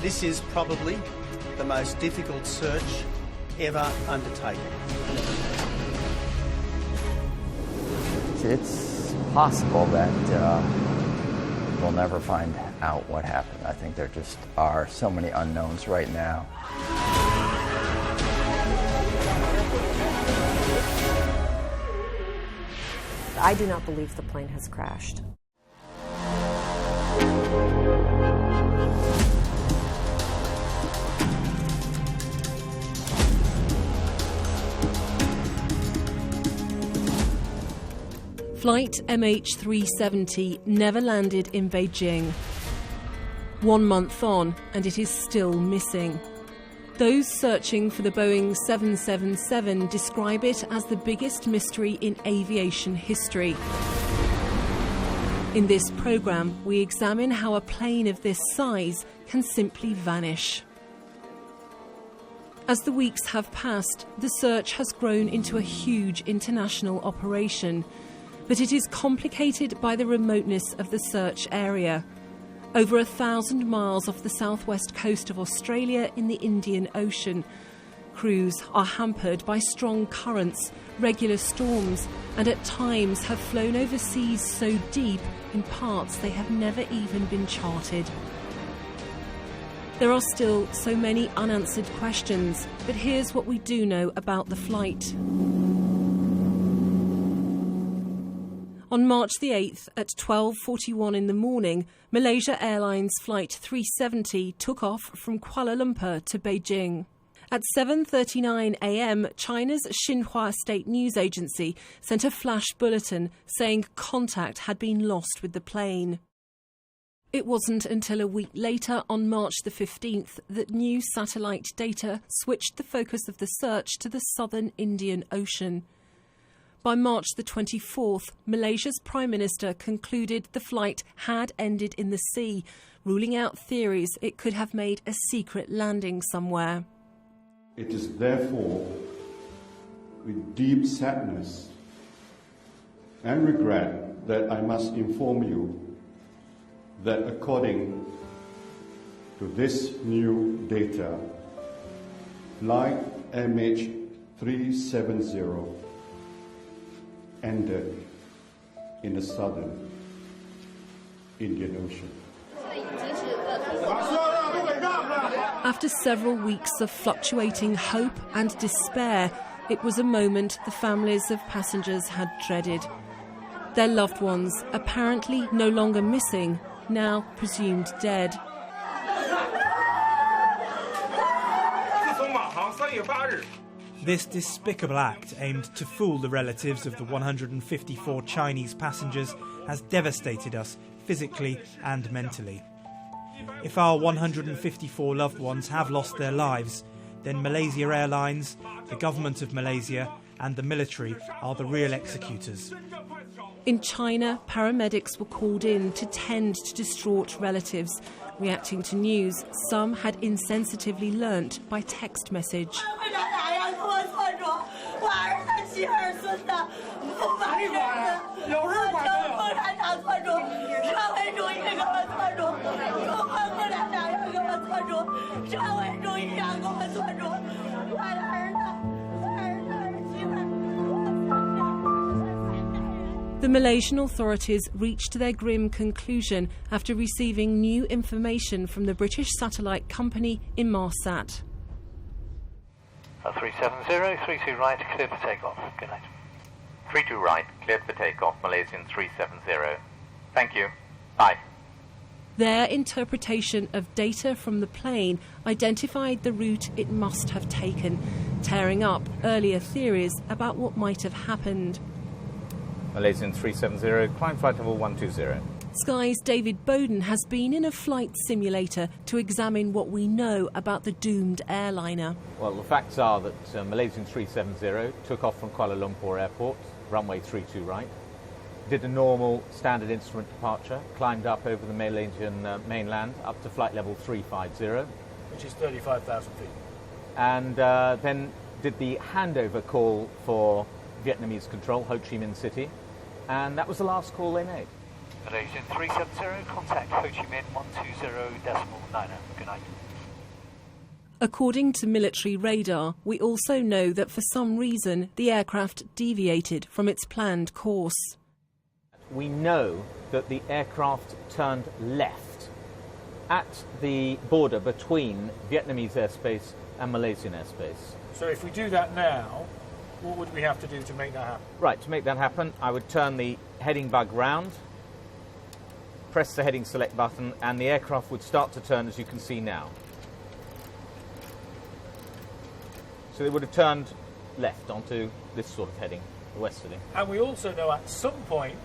This is probably the most difficult search ever undertaken. It's possible that we'll never find out what happened. I think there just are so many unknowns right now. I do not believe the plane has crashed. Flight MH370 never landed in Beijing. 1 month on, and it is still missing. Those searching for the Boeing 777 describe it as the biggest mystery in aviation history. In this programme, we examine how a plane of this size can simply vanish. As the weeks have passed, the search has grown into a huge international operation. But it is complicated by the remoteness of the search area. Over 1,000 miles off the southwest coast of Australia in the Indian Ocean. Crews are hampered by strong currents, regular storms, and at times have flown over seas so deep in parts they have never even been charted. There are still so many unanswered questions, but here's what we do know about the flight. On March the 8th at 12:41 in the morning, Malaysia Airlines Flight 370 took off from Kuala Lumpur to Beijing. At 7:39 a.m, China's Xinhua State News Agency sent a flash bulletin saying contact had been lost with the plane. It wasn't until a week later, on March the 15th, that new satellite data switched the focus of the search to the southern Indian Ocean. By March the 24th, Malaysia's Prime Minister concluded the flight had ended in the sea, ruling out theories it could have made a secret landing somewhere. It is therefore with deep sadness and regret that I must inform you that according to this new data, flight MH370 ended in the southern Indian Ocean. After several weeks of fluctuating hope and despair, it was a moment the families of passengers had dreaded. Their loved ones, apparently no longer missing, now presumed dead. This despicable act, aimed to fool the relatives of the 154 Chinese passengers, has devastated us physically and mentally. If our 154 loved ones have lost their lives, then Malaysia Airlines, the government of Malaysia and the military are the real executors. In China, paramedics were called in to tend to distraught relatives. Reacting to news some had insensitively learnt by text message. The Malaysian authorities reached their grim conclusion after receiving new information from the British satellite company Inmarsat. 370, 32 right, cleared for takeoff. Good night. 32 right, cleared for takeoff, Malaysian 370. Thank you. Bye. Their interpretation of data from the plane identified the route it must have taken, tearing up earlier theories about what might have happened. Malaysian 370, climb flight level 120. Sky's David Bowden has been in a flight simulator to examine what we know about the doomed airliner. Well, the facts are that Malaysian 370 took off from Kuala Lumpur Airport, runway 32 right, did a normal standard instrument departure, climbed up over the Malaysian mainland up to flight level 350. Which is 35,000 feet. And then did the handover call for Vietnamese control, Ho Chi Minh City, and that was the last call they made. Malaysian 370, contact Ho Chi Minh 120.90. Good night. According to military radar, we also know that for some reason the aircraft deviated from its planned course. We know that the aircraft turned left at the border between Vietnamese airspace and Malaysian airspace. So if we do that now, what would we have to do to make that happen? Right, to make that happen, I would turn the heading bug round, press the heading select button, and the aircraft would start to turn, as you can see now. So they would have turned left onto this sort of heading, the west heading. And we also know at some point,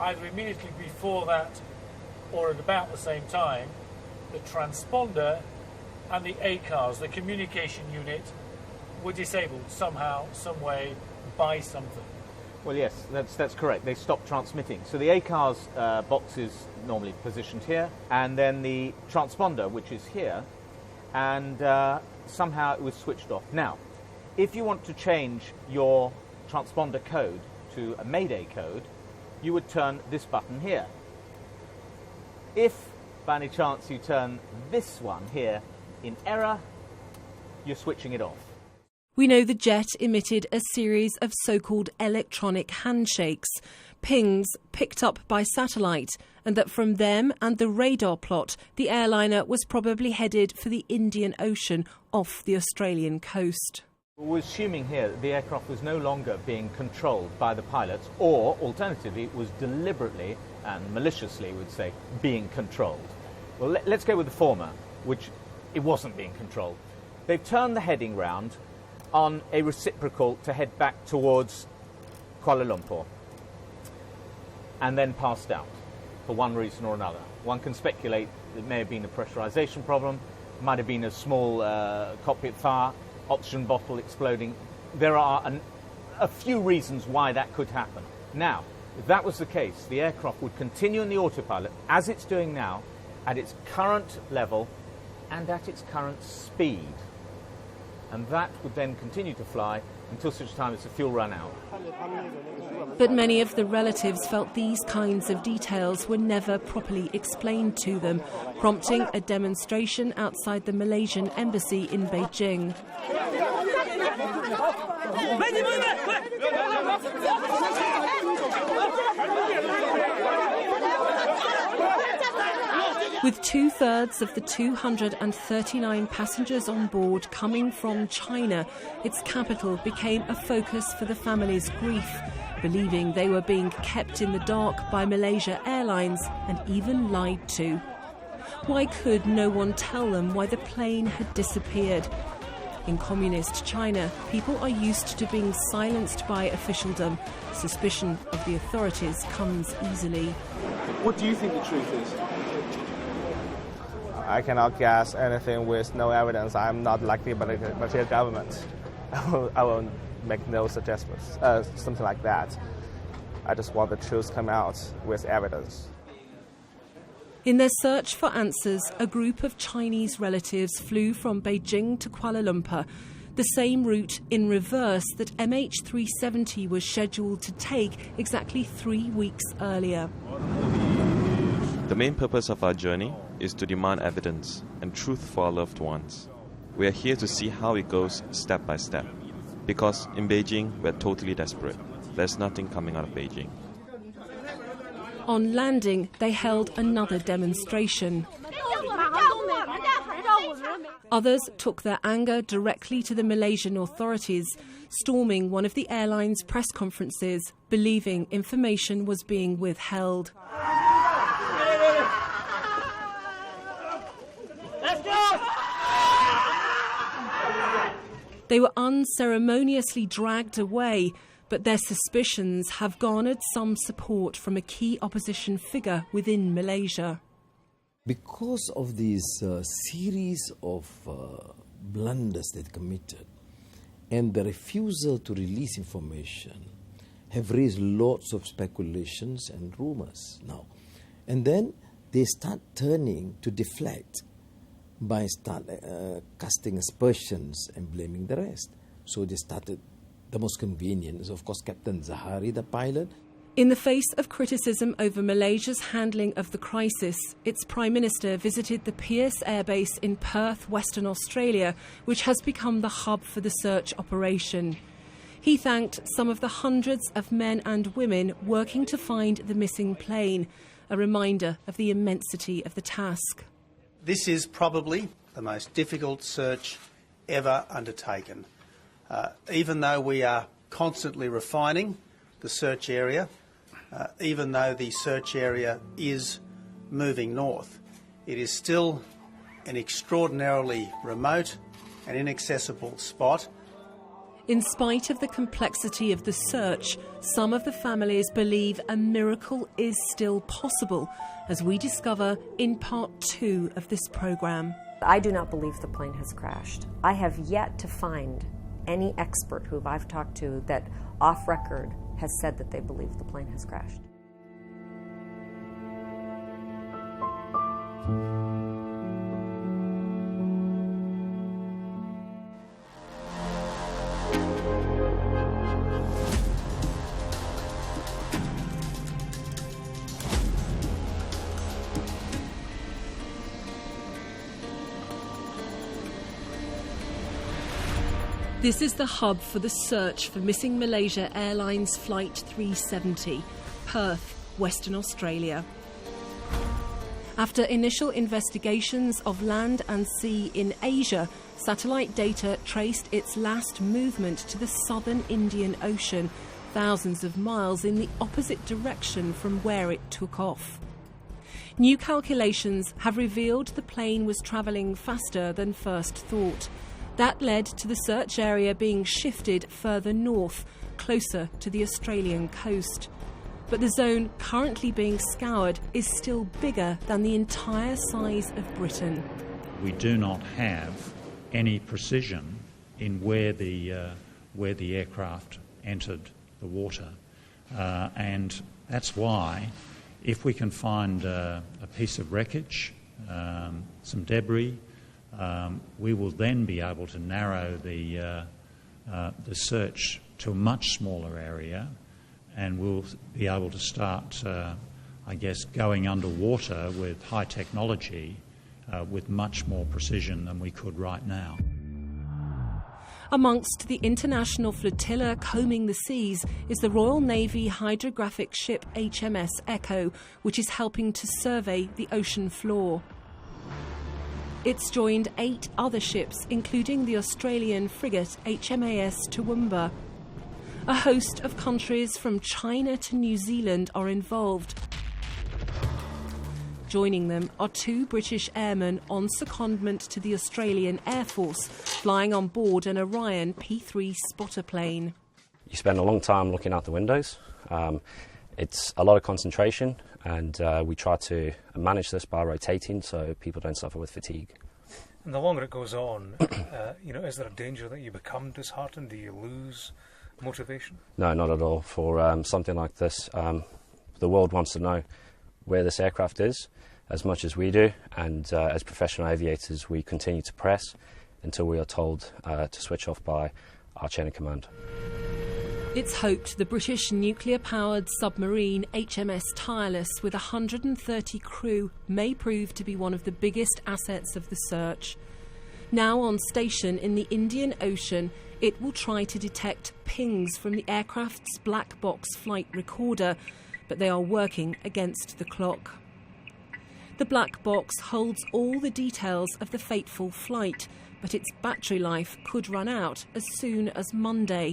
either immediately before that or at about the same time, the transponder and the ACARS, the communication unit, were disabled somehow, some way, by something. Well, yes, that's correct. They stopped transmitting. So the ACARS box is normally positioned here, and then the transponder, which is here, and somehow it was switched off. Now, if you want to change your transponder code to a Mayday code, you would turn this button here. If, by any chance, you turn this one here in error, you're switching it off. We know the jet emitted a series of so-called electronic handshakes, pings picked up by satellite, and that from them and the radar plot, the airliner was probably headed for the Indian Ocean off the Australian coast. We're assuming here that the aircraft was no longer being controlled by the pilots, or, alternatively, was deliberately and maliciously, we'd say, being controlled. Well, let's go with the former, which it wasn't being controlled. They've turned the heading round on a reciprocal to head back towards Kuala Lumpur, and then passed out for one reason or another. One can speculate it may have been a pressurization problem, might have been a small cockpit fire, oxygen bottle exploding. There are a few reasons why that could happen. Now, if that was the case, the aircraft would continue in the autopilot, as it's doing now, at its current level and at its current speed. And that would then continue to fly until such time as the fuel ran out. But many of the relatives felt these kinds of details were never properly explained to them, prompting a demonstration outside the Malaysian embassy in Beijing. With 2/3 of the 239 passengers on board coming from China, its capital became a focus for the family's grief, believing they were being kept in the dark by Malaysia Airlines and even lied to. Why could no one tell them why the plane had disappeared? In communist China, people are used to being silenced by officialdom. Suspicion of the authorities comes easily. What do you think the truth is? I cannot guess anything with no evidence. I'm not like the Malaysian government. I will make no suggestions, something like that. I just want the truth to come out with evidence. In their search for answers, a group of Chinese relatives flew from Beijing to Kuala Lumpur, the same route in reverse that MH370 was scheduled to take exactly 3 weeks earlier. The main purpose of our journey is to demand evidence and truth for our loved ones. We are here to see how it goes step by step, because in Beijing we're totally desperate. There's nothing coming out of Beijing. On landing, they held another demonstration. Others took their anger directly to the Malaysian authorities, storming one of the airline's press conferences, believing information was being withheld. They were unceremoniously dragged away, but their suspicions have garnered some support from a key opposition figure within Malaysia. Because of these series of blunders they committed and the refusal to release information have raised lots of speculations and rumors now. And then they start turning to deflect by casting aspersions and blaming the rest. So they started, the most convenient is of course Captain Zahari, the pilot. In the face of criticism over Malaysia's handling of the crisis, its Prime Minister visited the Pearce Air Base in Perth, Western Australia, which has become the hub for the search operation. He thanked some of the hundreds of men and women working to find the missing plane, a reminder of the immensity of the task. This is probably the most difficult search ever undertaken. Even though we are constantly refining the search area, even though the search area is moving north, it is still an extraordinarily remote and inaccessible spot. In spite of the complexity of the search, some of the families believe a miracle is still possible, as we discover in part 2 of this programme. I do not believe the plane has crashed. I have yet to find any expert who I've talked to that off record has said that they believe the plane has crashed. This is the hub for the search for missing Malaysia Airlines Flight 370, Perth, Western Australia. After initial investigations of land and sea in Asia, satellite data traced its last movement to the southern Indian Ocean, thousands of miles in the opposite direction from where it took off. New calculations have revealed the plane was travelling faster than first thought. That led to the search area being shifted further north, closer to the Australian coast. But the zone currently being scoured is still bigger than the entire size of Britain. We do not have any precision in where the aircraft entered the water. And that's why, if we can find a piece of wreckage, some debris, we will then be able to narrow the search to a much smaller area, and we'll be able to start, going underwater with high technology with much more precision than we could right now. Amongst the international flotilla combing the seas is the Royal Navy hydrographic ship HMS Echo, which is helping to survey the ocean floor. It's joined 8 other ships, including the Australian frigate HMAS Toowoomba. A host of countries from China to New Zealand are involved. Joining them are 2 British airmen on secondment to the Australian Air Force, flying on board an Orion P3 spotter plane. You spend a long time looking out the windows. It's a lot of concentration, and we try to manage this by rotating so people don't suffer with fatigue. And the longer it goes on, is there a danger that you become disheartened? Do you lose motivation? No, not at all. For something like this, the world wants to know where this aircraft is as much as we do, and as professional aviators we continue to press until we are told to switch off by our chain of command. It's hoped the British nuclear-powered submarine HMS Tireless, with 130 crew, may prove to be one of the biggest assets of the search. Now on station in the Indian Ocean, it will try to detect pings from the aircraft's black box flight recorder, but they are working against the clock. The black box holds all the details of the fateful flight, but its battery life could run out as soon as Monday.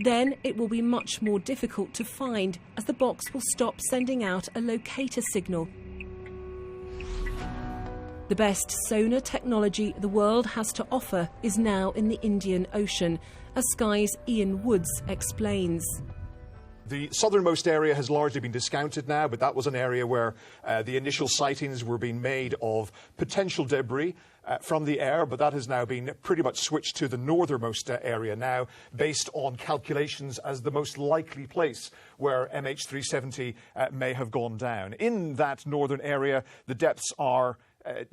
Then it will be much more difficult to find, as the box will stop sending out a locator signal. The best sonar technology the world has to offer is now in the Indian Ocean, as Sky's Ian Woods explains. The southernmost area has largely been discounted now, but that was an area where the initial sightings were being made of potential debris from the air, but that has now been pretty much switched to the northernmost area now, based on calculations as the most likely place where MH370 may have gone down. In that northern area, the depths are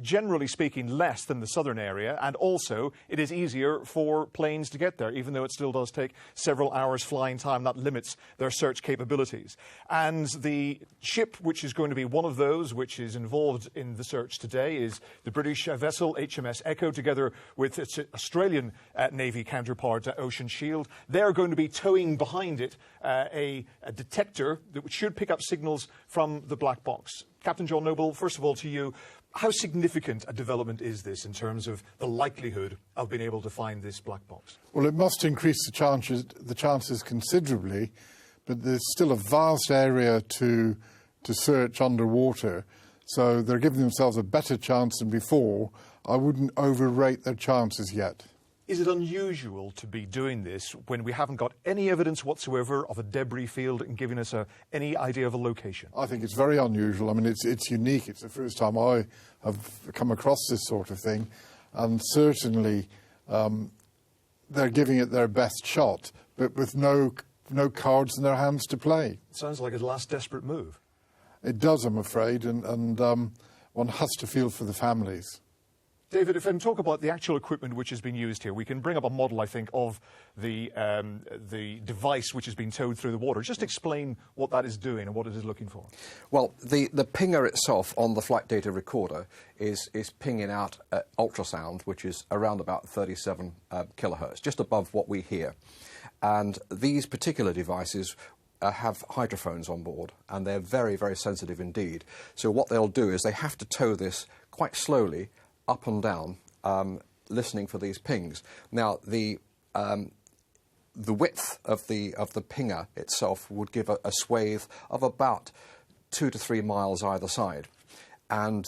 generally speaking, less than the southern area, and also it is easier for planes to get there, even though it still does take several hours flying time. That limits their search capabilities. And the ship which is going to be one of those which is involved in the search today is the British vessel HMS Echo, together with its Australian Navy counterpart Ocean Shield. They're going to be towing behind it a detector that should pick up signals from the black box. Captain John Noble, first of all to you, how significant a development is this in terms of the likelihood of being able to find this black box? Well, it must increase the chances considerably, but there's still a vast area to search underwater, so they're giving themselves a better chance than before. I wouldn't overrate their chances yet. Is it unusual to be doing this when we haven't got any evidence whatsoever of a debris field and giving us any idea of a location? I think it's very unusual. I mean, it's unique. It's the first time I have come across this sort of thing, and certainly they're giving it their best shot, but with no cards in their hands to play. It sounds like a last desperate move. It does, I'm afraid, and one has to feel for the families. David, if I can talk about the actual equipment which has been used here, we can bring up a model, I think, of the device which has been towed through the water. Just explain what that is doing and what it is looking for. Well, the pinger itself on the flight data recorder is pinging out ultrasound, which is around about 37 kilohertz, just above what we hear. And these particular devices have hydrophones on board, and they're very, very sensitive indeed. So what they'll do is they have to tow this quite slowly up and down, listening for these pings. Now, the width of the pinger itself would give a swathe of about 2 to 3 miles either side, and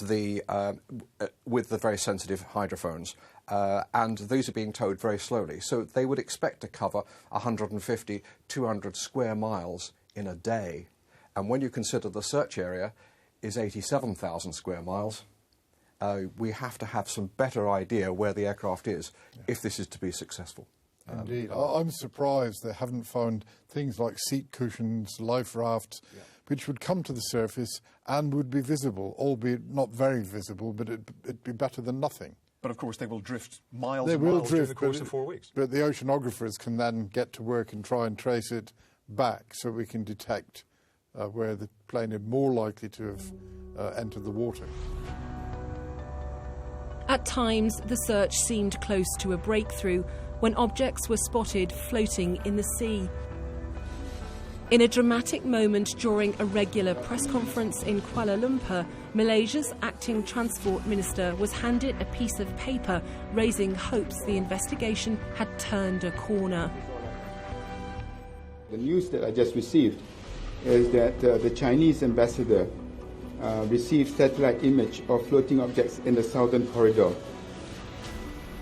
with the very sensitive hydrophones. And these are being towed very slowly. So they would expect to cover 150, 200 square miles in a day. And when you consider the search area is 87,000 square miles, we have to have some better idea where the aircraft is if this is to be successful. Indeed. I'm surprised they haven't found things like seat cushions, life rafts, which would come to the surface and would be visible, albeit not very visible, but it'd be better than nothing. But of course they will drift miles and miles during the course of 4 weeks. But the oceanographers can then get to work and try and trace it back so we can detect where the plane is more likely to have entered the water. At times, the search seemed close to a breakthrough when objects were spotted floating in the sea. In a dramatic moment during a regular press conference in Kuala Lumpur, Malaysia's acting transport minister was handed a piece of paper raising hopes the investigation had turned a corner. The news that I just received is that the Chinese ambassador received satellite image of floating objects in the southern corridor.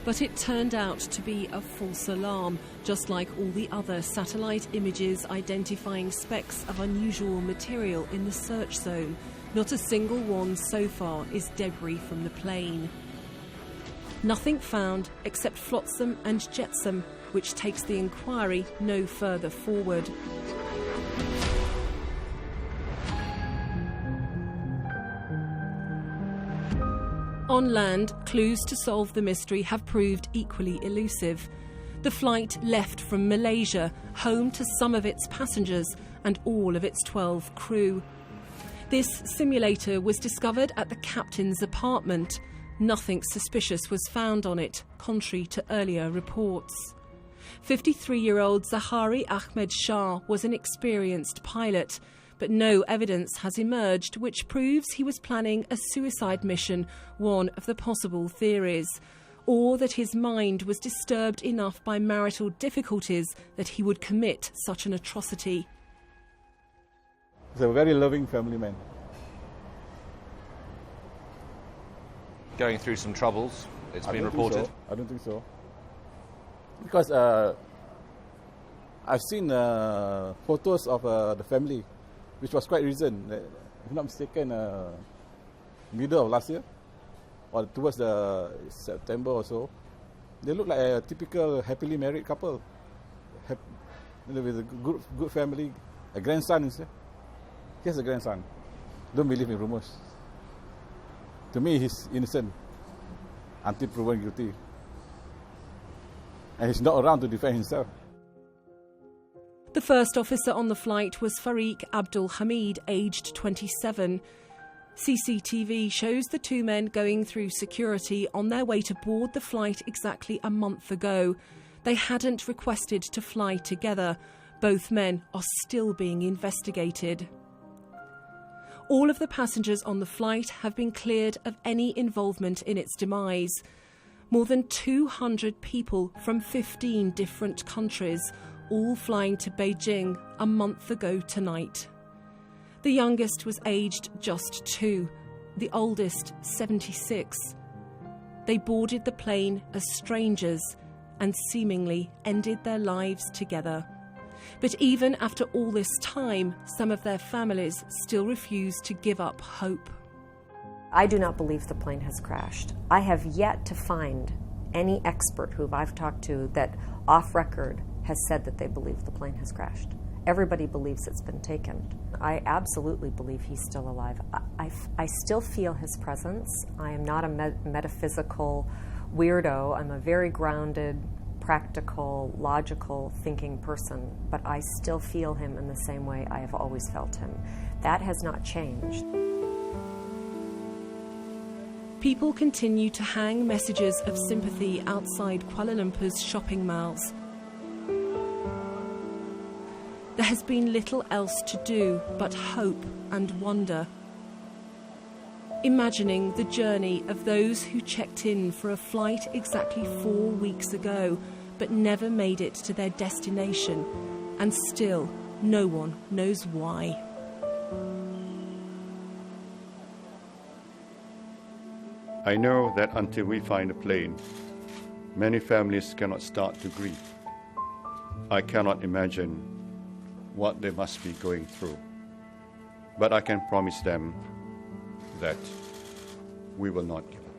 But it turned out to be a false alarm, just like all the other satellite images identifying specks of unusual material in the search zone. Not a single one so far is debris from the plane. Nothing found except flotsam and jetsam, which takes the inquiry no further forward. On land, clues to solve the mystery have proved equally elusive. The flight left from Malaysia, home to some of its passengers and all of its 12 crew. This simulator was discovered at the captain's apartment. Nothing suspicious was found on it, contrary to earlier reports. 53-year-old Zahari Ahmed Shah was an experienced pilot, but no evidence has emerged which proves he was planning a suicide mission, one of the possible theories, or that his mind was disturbed enough by marital difficulties that he would commit such an atrocity. He's a very loving family man. Going through some troubles, it's been reported. I don't think so. Because I've seen photos of the family, which was quite recent, if I'm not mistaken, middle of last year, or towards the September or so. They look like a typical happily married couple, with a good family, a grandson. He has a grandson. Don't believe in rumours. To me, he's innocent until proven guilty. And he's not around to defend himself. The first officer on the flight was Farik Abdul Hamid, aged 27. CCTV shows the two men going through security on their way to board the flight exactly a month ago. They hadn't requested to fly together. Both men are still being investigated. All of the passengers on the flight have been cleared of any involvement in its demise. More than 200 people from 15 different countries, all flying to Beijing a month ago tonight. The youngest was aged just 2, the oldest 76. They boarded the plane as strangers and seemingly ended their lives together. But even after all this time, some of their families still refuse to give up hope. I do not believe the plane has crashed. I have yet to find any expert who I've talked to that off record has said that they believe the plane has crashed. Everybody believes it's been taken. I absolutely believe he's still alive. I still feel his presence. I am not a metaphysical weirdo. I'm a very grounded, practical, logical thinking person, but I still feel him in the same way I have always felt him. That has not changed. People continue to hang messages of sympathy outside Kuala Lumpur's shopping malls. There has been little else to do but hope and wonder. Imagining the journey of those who checked in for a flight exactly 4 weeks ago but never made it to their destination, and still no one knows why. I know that until we find a plane, many families cannot start to grieve. I cannot imagine what they must be going through. But I can promise them that we will not give up.